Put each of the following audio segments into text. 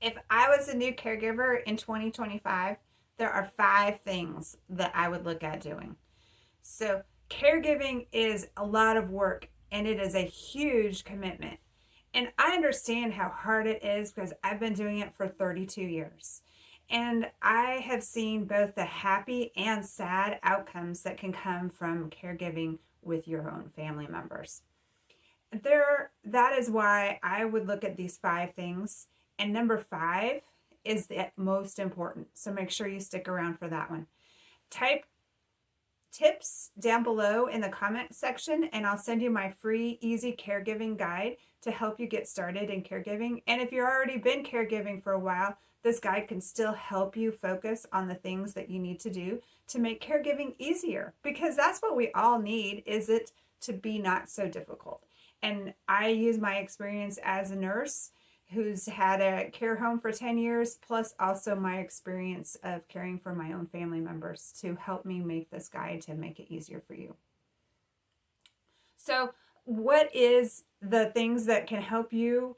If I was a new caregiver in 2025, there are 5 things that I would look at doing. So, caregiving is a lot of work and it is a huge commitment. And I understand how hard it is because I've been doing it for 32 years. And I have seen both the happy and sad outcomes that can come from caregiving with your own family members. That is why I would look at these 5 things. And number 5 is the most important. So make sure you stick around for that one. Type tips down below in the comment section, and I'll send you my free easy caregiving guide to help you get started in caregiving. And if you've already been caregiving for a while, this guide can still help you focus on the things that you need to do to make caregiving easier, because that's what we all need, is it to be not so difficult. And I use my experience as a nurse who's had a care home for 10 years, plus also my experience of caring for my own family members to help me make this guide to make it easier for you. So, what is the things that can help you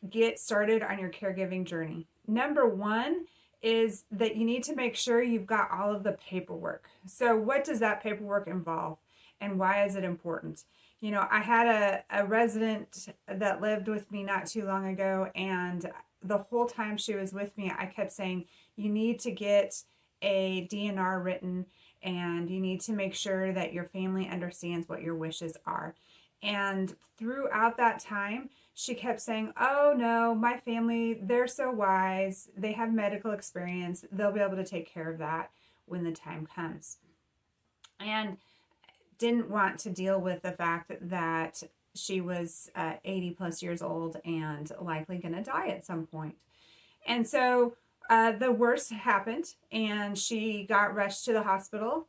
get started on your caregiving journey? Number one is that you need to make sure you've got all of the paperwork. So, what does that paperwork involve, and why is it important? You know, I had a resident that lived with me not too long ago, and the whole time she was with me, I kept saying, you need to get a DNR written, and you need to make sure that your family understands what your wishes are. And throughout that time, she kept saying, oh no, my family, they're so wise. They have medical experience. They'll be able to take care of that when the time comes. And didn't want to deal with the fact that she was 80 plus years old and likely going to die at some point. And so the worst happened, and she got rushed to the hospital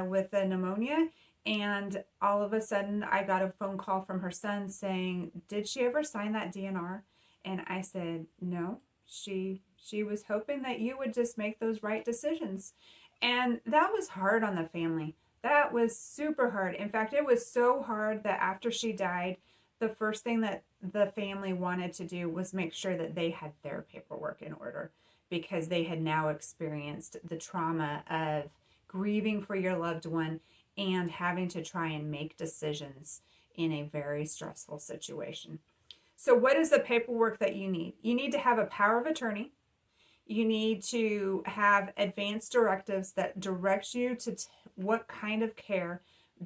with a pneumonia. And all of a sudden, I got a phone call from her son saying, "Did she ever sign that DNR?" And I said, "No, she was hoping that you would just make those right decisions." And that was hard on the family. That was super hard. In fact, it was so hard that after she died, the first thing that the family wanted to do was make sure that they had their paperwork in order, because they had now experienced the trauma of grieving for your loved one and having to try and make decisions in a very stressful situation. So, what is the paperwork that you need? You need to have a power of attorney. You need to have advance directives that direct you to what kind of care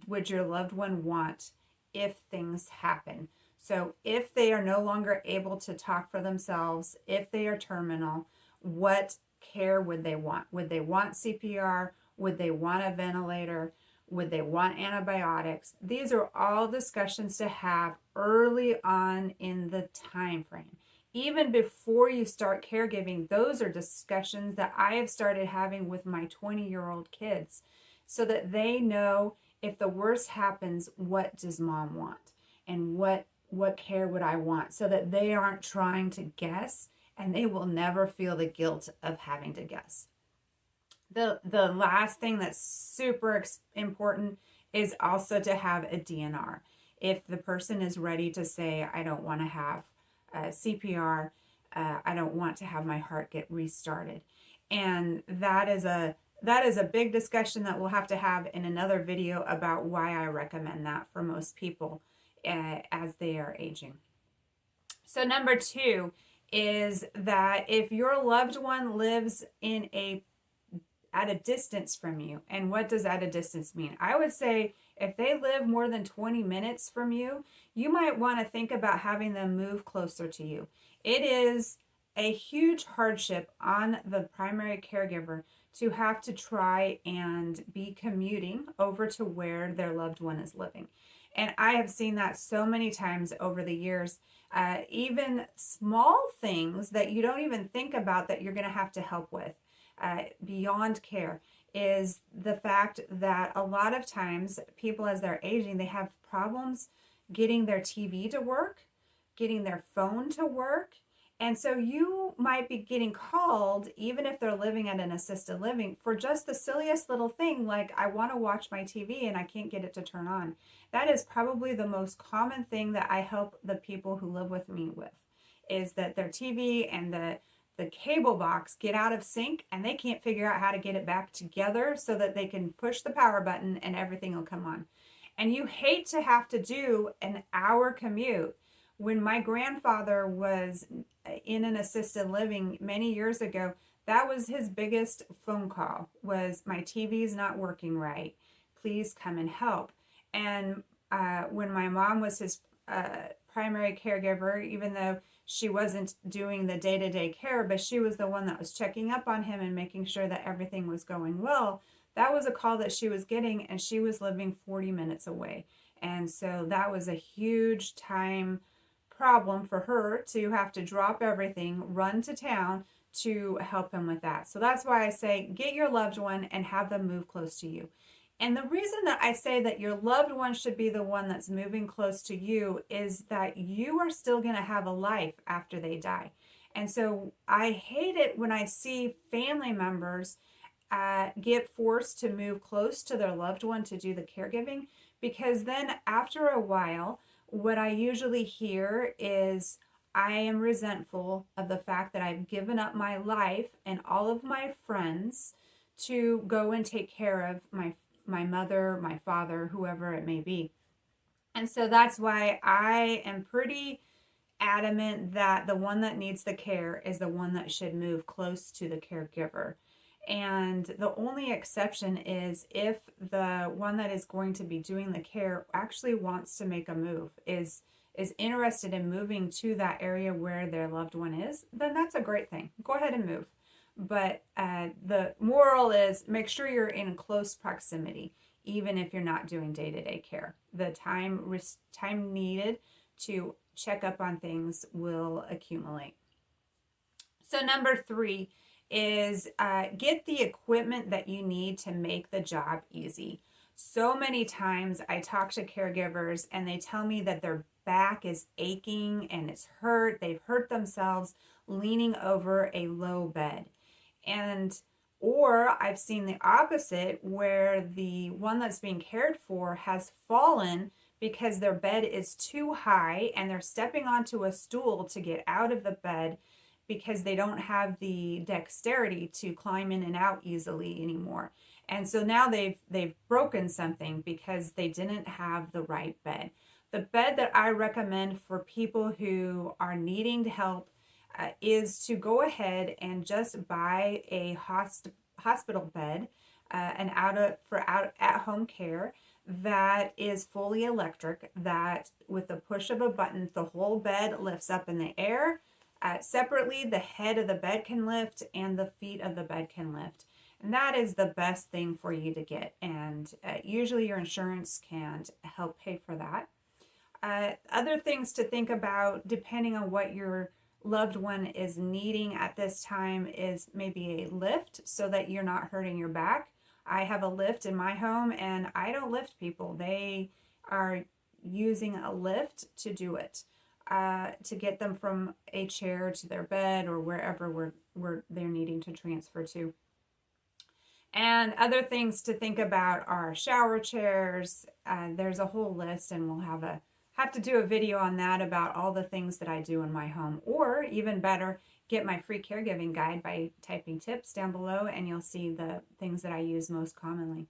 would your loved one want if things happen. So if they are no longer able to talk for themselves, if they are terminal, what care would they want? Would they want CPR? Would they want a ventilator? Would they want antibiotics? These are all discussions to have early on in the time frame. Even before you start caregiving, those are discussions that I have started having with my 20-year-old kids, so that they know, if the worst happens, what does mom want, and what care would I want, so that they aren't trying to guess, and they will never feel the guilt of having to guess. The last thing that's super important is also to have a DNR. If the person is ready to say, I don't want to have CPR, I don't want to have my heart get restarted. And that is a big discussion that we'll have to have in another video about why I recommend that for most people as they are aging. So number 2 is that if your loved one lives at a distance from you, and what does at a distance mean? I would say if they live more than 20 minutes from you, you might want to think about having them move closer to you. It is a huge hardship on the primary caregiver to have to try and be commuting over to where their loved one is living. And I have seen that so many times over the years. Even small things that you don't even think about that you're going to have to help with. Beyond care is the fact that a lot of times people, as they're aging, they have problems getting their TV to work, getting their phone to work. And so you might be getting called, even if they're living at an assisted living, for just the silliest little thing, like, I want to watch my TV and I can't get it to turn on. That is probably the most common thing that I help the people who live with me with, is that their TV and the cable box get out of sync and they can't figure out how to get it back together so that they can push the power button and everything will come on. And you hate to have to do an hour commute. When my grandfather was in an assisted living many years ago, that was his biggest phone call was, my TV's not working right. Please come and help. And when my mom was his primary caregiver, even though she wasn't doing the day-to-day care, but she was the one that was checking up on him and making sure that everything was going well, that was a call that she was getting, and she was living 40 minutes away. And so that was a huge time problem for her to have to drop everything, run to town to help him with that. So that's why I say get your loved one and have them move close to you. And the reason that I say that your loved one should be the one that's moving close to you is that you are still going to have a life after they die. And so I hate it when I see family members get forced to move close to their loved one to do the caregiving, because then after a while, what I usually hear is, I am resentful of the fact that I've given up my life and all of my friends to go and take care of my mother, my father, whoever it may be. And so that's why I am pretty adamant that the one that needs the care is the one that should move close to the caregiver. And the only exception is if the one that is going to be doing the care actually wants to make a move, is interested in moving to that area where their loved one is, then that's a great thing. Go ahead and move. But the moral is, make sure you're in close proximity, even if you're not doing day-to-day care. The time needed to check up on things will accumulate. So number 3 is get the equipment that you need to make the job easy. So many times I talk to caregivers and they tell me that their back is aching and it's hurt. They've hurt themselves leaning over a low bed. Or I've seen the opposite, where the one that's being cared for has fallen because their bed is too high and they're stepping onto a stool to get out of the bed because they don't have the dexterity to climb in and out easily anymore. And so now they've broken something because they didn't have the right bed. The bed that I recommend for people who are needing help is to go ahead and just buy a hospital bed, for at-home care that is fully electric, that with the push of a button, the whole bed lifts up in the air. Separately, the head of the bed can lift and the feet of the bed can lift. And that is the best thing for you to get. And usually your insurance can help pay for that. Other things to think about, depending on what your loved one is needing at this time, is maybe a lift so that you're not hurting your back. I have a lift in my home and I don't lift people. They are using a lift to do it, to get them from a chair to their bed or wherever they're needing to transfer to. And other things to think about are shower chairs. There's a whole list, and we'll have to do a video on that, about all the things that I do in my home. Or even better, get my free caregiving guide by typing tips down below, and you'll see the things that I use most commonly.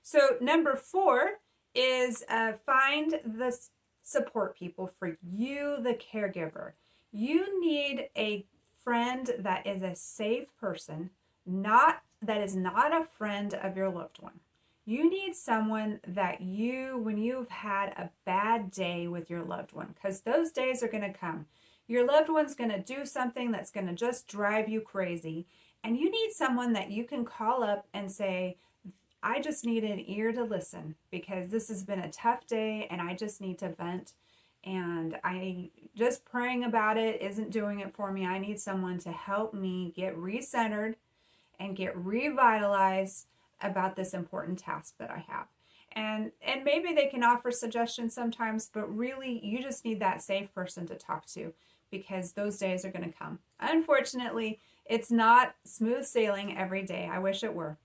So number 4 is find the support people for you, the caregiver. You need a friend that is a safe person, that is not a friend of your loved one. You need someone that when you've had a bad day with your loved one, because those days are going to come. Your loved one's going to do something that's going to just drive you crazy. And you need someone that you can call up and say, I just need an ear to listen because this has been a tough day and I just need to vent. And just praying about it isn't doing it for me. I need someone to help me get recentered and get revitalized about this important task that I have. And maybe they can offer suggestions sometimes, but really you just need that safe person to talk to, because those days are going to come. Unfortunately, it's not smooth sailing every day. I wish it were.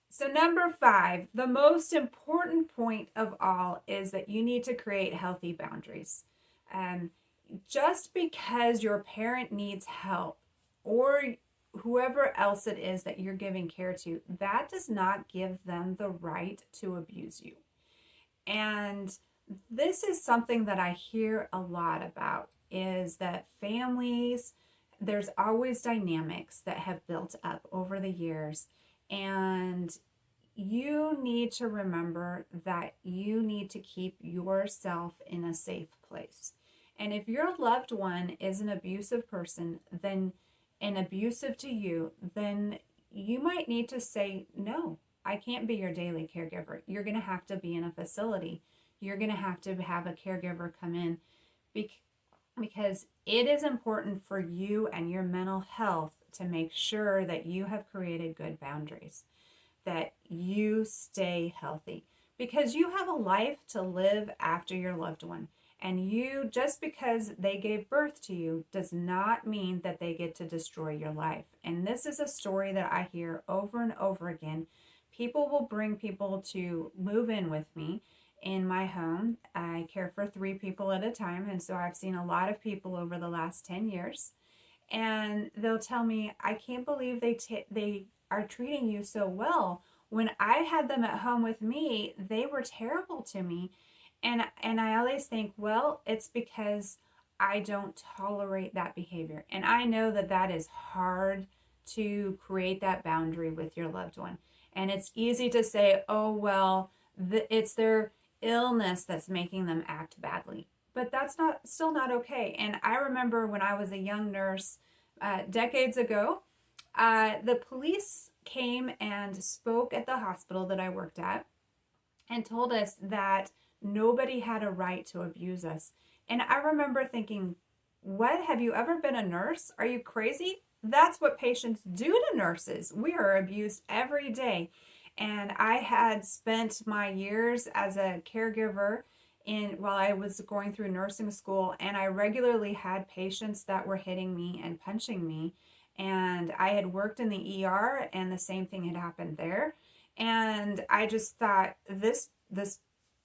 So number 5, the most important point of all is that you need to create healthy boundaries. just because your parent needs help or whoever else it is that you're giving care to, that does not give them the right to abuse you. And this is something that I hear a lot about, is that families, there's always dynamics that have built up over the years. And you need to remember that you need to keep yourself in a safe place. And if your loved one is an abusive person, then and abusive to you, then you might need to say, no, I can't be your daily caregiver. You're going to have to be in a facility. You're going to have a caregiver come in because it is important for you and your mental health to make sure that you have created good boundaries, that you stay healthy, because you have a life to live after your loved one. And you, just because they gave birth to you, does not mean that they get to destroy your life. And this is a story that I hear over and over again. People will bring people to move in with me in my home. I care for 3 people at a time. And so I've seen a lot of people over the last 10 years. And they'll tell me, I can't believe they are treating you so well. When I had them at home with me, they were terrible to me. And I always think, well, it's because I don't tolerate that behavior. And I know that that is hard to create that boundary with your loved one. And it's easy to say, oh, well, it's their illness that's making them act badly. But that's still not okay. And I remember when I was a young nurse decades ago, the police came and spoke at the hospital that I worked at and told us that nobody had a right to abuse us. And I remember thinking, what? Have you ever been a nurse? Are you crazy? That's what patients do to nurses. We are abused every day. And I had spent my years as a caregiver while I was going through nursing school, and I regularly had patients that were hitting me and punching me. And I had worked in the ER, and the same thing had happened there. And I just thought, this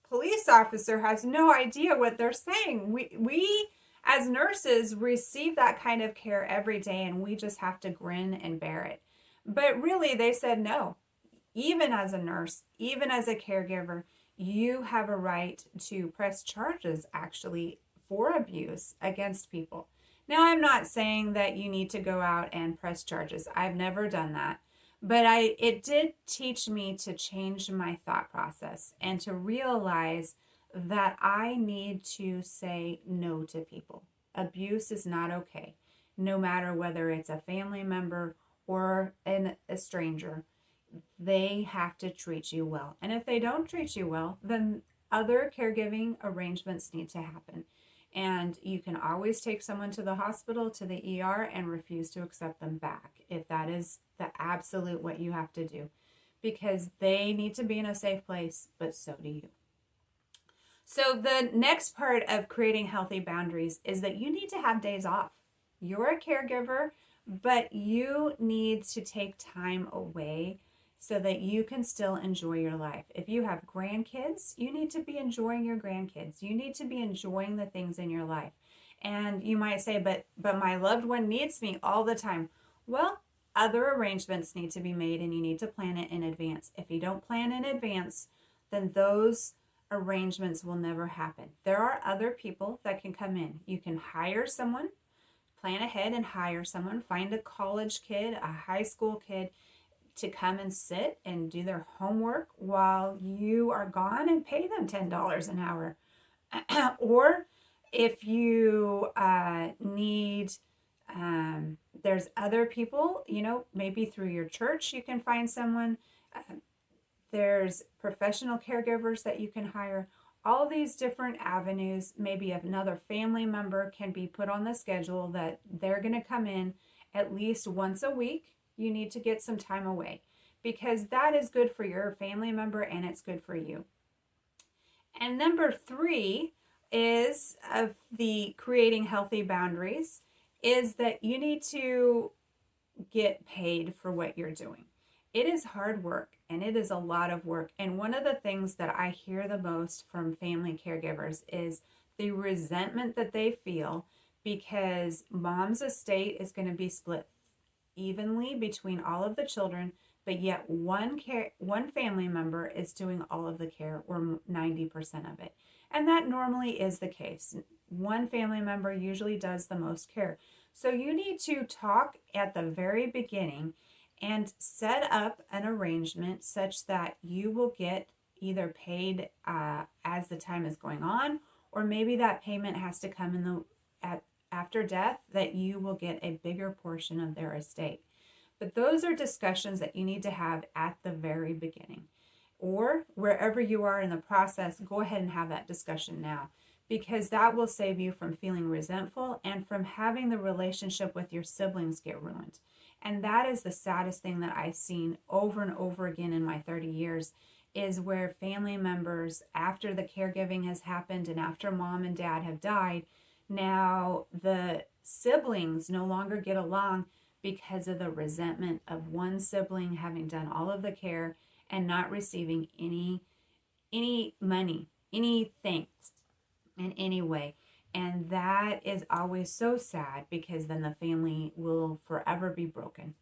police officer has no idea what they're saying. We as nurses receive that kind of care every day, and we just have to grin and bear it. But really, they said no. Even as a nurse, even as a caregiver, you have a right to press charges, actually, for abuse against people. Now, I'm not saying that you need to go out and press charges. I've never done that. But it did teach me to change my thought process and to realize that I need to say no to people. Abuse is not okay, no matter whether it's a family member or a stranger. They have to treat you well. And if they don't treat you well, then other caregiving arrangements need to happen. And you can always take someone to the hospital, to the ER, and refuse to accept them back if that is the absolute what you have to do, because they need to be in a safe place, but so do you. So the next part of creating healthy boundaries is that you need to have days off. You're a caregiver, but you need to take time away so that you can still enjoy your life. If you have grandkids, you need to be enjoying your grandkids. You need to be enjoying the things in your life. And you might say, but my loved one needs me all the time. Well, other arrangements need to be made, and you need to plan it in advance. If you don't plan in advance, then those arrangements will never happen. There are other people that can come in. You can hire someone, plan ahead and hire someone, find a college kid, a high school kid, to come and sit and do their homework while you are gone, and pay them $10 an hour. Or if you need, there's other people, maybe through your church, you can find someone. There's professional caregivers that you can hire. All these different avenues. Maybe another family member can be put on the schedule that they're going to come in at least once a week. You need to get some time away, because that is good for your family member and it's good for you. And number 3 is of the creating healthy boundaries is that you need to get paid for what you're doing. It is hard work, and it is a lot of work. And one of the things that I hear the most from family caregivers is the resentment that they feel because mom's estate is going to be split evenly between all of the children, but yet one family member is doing all of the care, or 90% of it. And that normally is the case. One family member usually does the most care. So you need to talk at the very beginning and set up an arrangement such that you will get either paid as the time is going on, or maybe that payment has to come after death, that you will get a bigger portion of their estate. But those are discussions that you need to have at the very beginning. Or wherever you are in the process, go ahead and have that discussion now, because that will save you from feeling resentful and from having the relationship with your siblings get ruined. And that is the saddest thing that I've seen over and over again in my 30 years, is where family members, after the caregiving has happened and after mom and dad have died, now the siblings no longer get along because of the resentment of one sibling having done all of the care and not receiving any money, any thanks in any way. And that is always so sad, because then the family will forever be broken.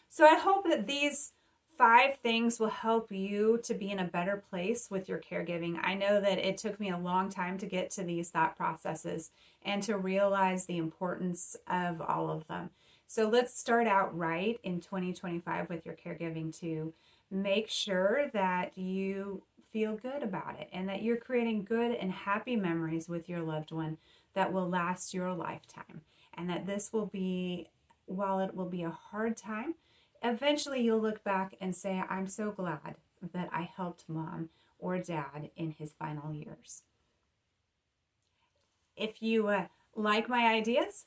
So I hope that these 5 things will help you to be in a better place with your caregiving. I know that it took me a long time to get to these thought processes and to realize the importance of all of them. So let's start out right in 2025 with your caregiving to make sure that you feel good about it and that you're creating good and happy memories with your loved one that will last your lifetime. And that this will be, while it will be a hard time, eventually you'll look back and say, I'm so glad that I helped mom or dad in his final years. If you like my ideas,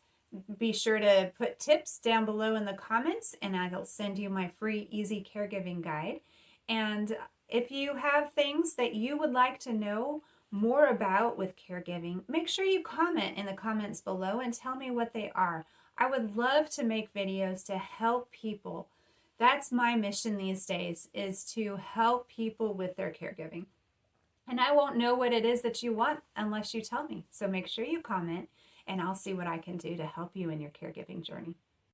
be sure to put tips down below in the comments, and I'll send you my free easy caregiving guide. And if you have things that you would like to know more about with caregiving, make sure you comment in the comments below and tell me what they are. I would love to make videos to help people. That's my mission these days, is to help people with their caregiving. And I won't know what it is that you want unless you tell me. So make sure you comment, and I'll see what I can do to help you in your caregiving journey.